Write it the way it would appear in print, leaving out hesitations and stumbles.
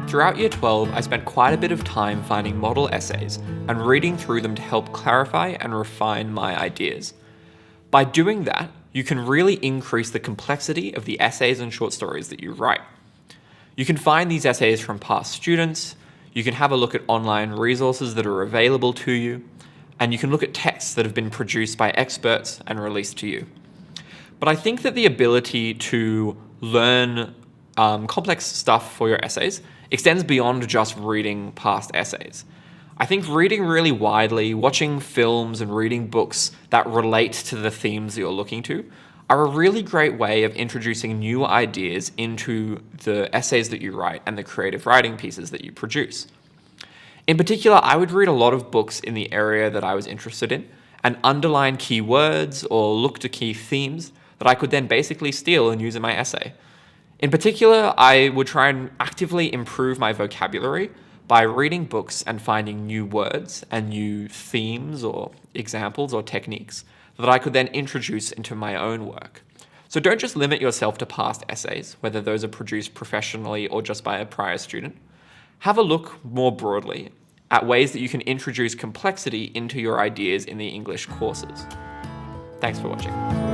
Throughout Year 12, I spent quite a bit of time finding model essays and reading through them to help clarify and refine my ideas. By doing that, you can really increase the complexity of the essays and short stories that you write. You can find these essays from past students, you can have a look at online resources that are available to you, and you can look at texts that have been produced by experts and released to you. But I think that the ability to learn complex stuff for your essays extends beyond just reading past essays. I think reading really widely, watching films and reading books that relate to the themes that you're looking to are a really great way of introducing new ideas into the essays that you write and the creative writing pieces that you produce. In particular, I would read a lot of books in the area that I was interested in and underline key words or look to key themes that I could then basically steal and use in my essay. In particular, I would try and actively improve my vocabulary by reading books and finding new words and new themes or examples or techniques that I could then introduce into my own work. So don't just limit yourself to past essays, whether those are produced professionally or just by a prior student. Have a look more broadly at ways that you can introduce complexity into your ideas in the English courses. Thanks for watching.